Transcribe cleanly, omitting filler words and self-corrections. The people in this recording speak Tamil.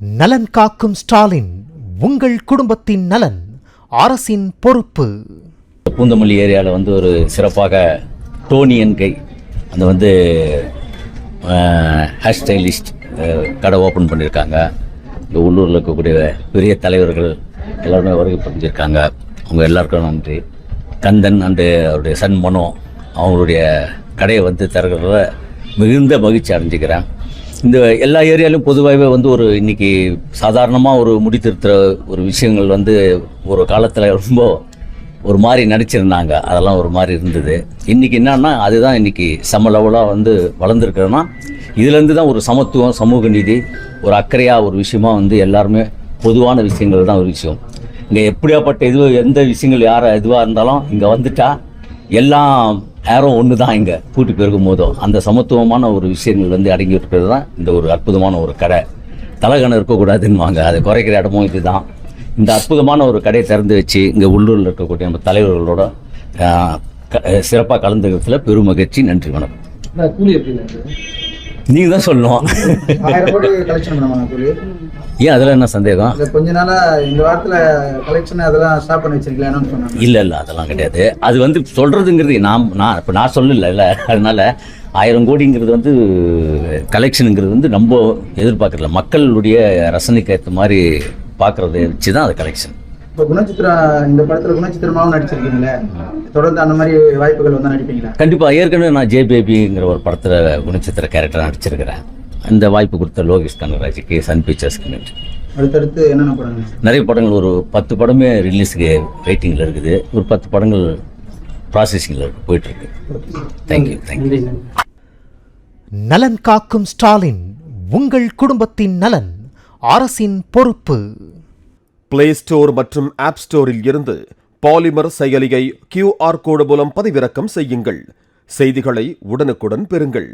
நலன் காக்கும் ஸ்டாலின், உங்கள் குடும்பத்தின் நலன் அரசின் பொறுப்பு. பூந்தமல்லி ஏரியாவில் வந்து ஒரு சிறப்பாக டோனியன் கை அந்த வந்து ஹேர் ஸ்டைலிஸ்ட் கடை ஓப்பன் பண்ணியிருக்காங்க. இந்த உள்ளூரில் இருக்கக்கூடிய பெரிய தலைவர்கள் எல்லாருமே வருகை புரிஞ்சிருக்காங்க. அவங்க எல்லாருக்கும் நன்றி. கந்தன் அண்டு அவருடைய சன் மனோ அவங்களுடைய கடையை வந்து திறக்கிறத மிகுந்த மகிழ்ச்சி அடைஞ்சிக்கிறேன். இந்த எல்லா ஏரியாலையும் பொதுவாகவே வந்து ஒரு இன்றைக்கி சாதாரணமாக ஒரு முடித்திருத்துகிற ஒரு விஷயங்கள் வந்து ஒரு காலத்தில் ரொம்ப ஒரு மாதிரி நடிச்சிருந்தாங்க. அதெல்லாம் ஒரு மாதிரி இருந்தது. இன்றைக்கி என்னன்னா அதுதான் இன்றைக்கி சம லெவலாக வந்து வளர்ந்துருக்கிறதுனா இதுலேருந்து தான் ஒரு சமத்துவம், சமூக நீதி, ஒரு அக்கறையாக ஒரு விஷயமா வந்து எல்லாருமே பொதுவான விஷயங்கள் தான் ஒரு விஷயம். இங்கே எப்படியாப்பட்ட எந்த விஷயங்கள் எதுவாக இருந்தாலும் இங்கே வந்துட்டா எல்லாம் யாரும் ஒன்று தான். இங்கே கூட்டி பெருகும் போதும் அந்த சமத்துவமான ஒரு விஷயங்கள் வந்து அடங்கி இருக்கிறது தான் இந்த ஒரு அற்புதமான ஒரு கடை. தலகணம் இருக்கக்கூடாதுன்னு அதை குறைக்கிற இடமும் இது தான். இந்த அற்புதமான ஒரு கடையை திறந்து வச்சு இங்கே உள்ளூரில் இருக்கக்கூடிய நம்ம தலைவர்களோட சிறப்பாக கலந்துக்கிறதுல பெரும் மகிழ்ச்சி. நன்றி, வணக்கம். நீங்க தான் சொல்லணும். ஏன் அதில் என்ன சந்தேகம்? கொஞ்ச நாளா இந்த வாரத்தில் கலெக்ஷன் அதெல்லாம் ஸ்டாப் பண்ணி வச்சிருக்கீங்களா? இல்லை அதெல்லாம் கிடையாது. அது வந்து சொல்றதுங்கிறது நான் சொல்லல. அதனால 1000 கோடிங்கிறது வந்து கலெக்ஷனுங்கிறது வந்து நம்ம எதிர்பார்க்கறல. மக்களுடைய ரசனைக்கு ஏற்ற மாதிரி பார்க்கறத வச்சு தான் அது கலெக்ஷன். இப்போ குணச்சித்திரம், இந்த படத்தில் குணச்சித்திரமாகவும் நடிச்சிருக்கீங்களே, தொடர்ந்து அந்த மாதிரி வாய்ப்புகள் வந்து நடிப்பீங்களா? கண்டிப்பாக. ஏற்கனவே நான் ஜேபேபிங்கிற ஒரு படத்தில் குணச்சித்திர கேரக்டர் நடிச்சிருக்கிறேன். அந்த வாய்ப்பு கொடுத்த லோகேஷ் கனகராஜுக்கு, சன் பிக்சர்ஸ்க்கு நன்றி. அடுத்தடுத்து என்னென்ன படங்கள்? நிறைய படங்கள், ஒரு 10 படமே ரிலீஸுக்கு வெயிட்டிங்கில் இருக்குது. ஒரு 10 படங்கள் ப்ராசஸிங்கில் போயிட்டுருக்கு. தேங்க்யூ. நலன் காக்கும் ஸ்டாலின், உங்கள் குடும்பத்தின் நலன் அரசின் பொறுப்பு. பிளே ஸ்டோர் மற்றும் ஆப் ஸ்டோரில் இருந்து பாலிமர் செயலியை QR கோடு மூலம் பதிவிறக்கம் செய்யுங்கள். செய்திகளை உடனுக்குடன் பெறுங்கள்.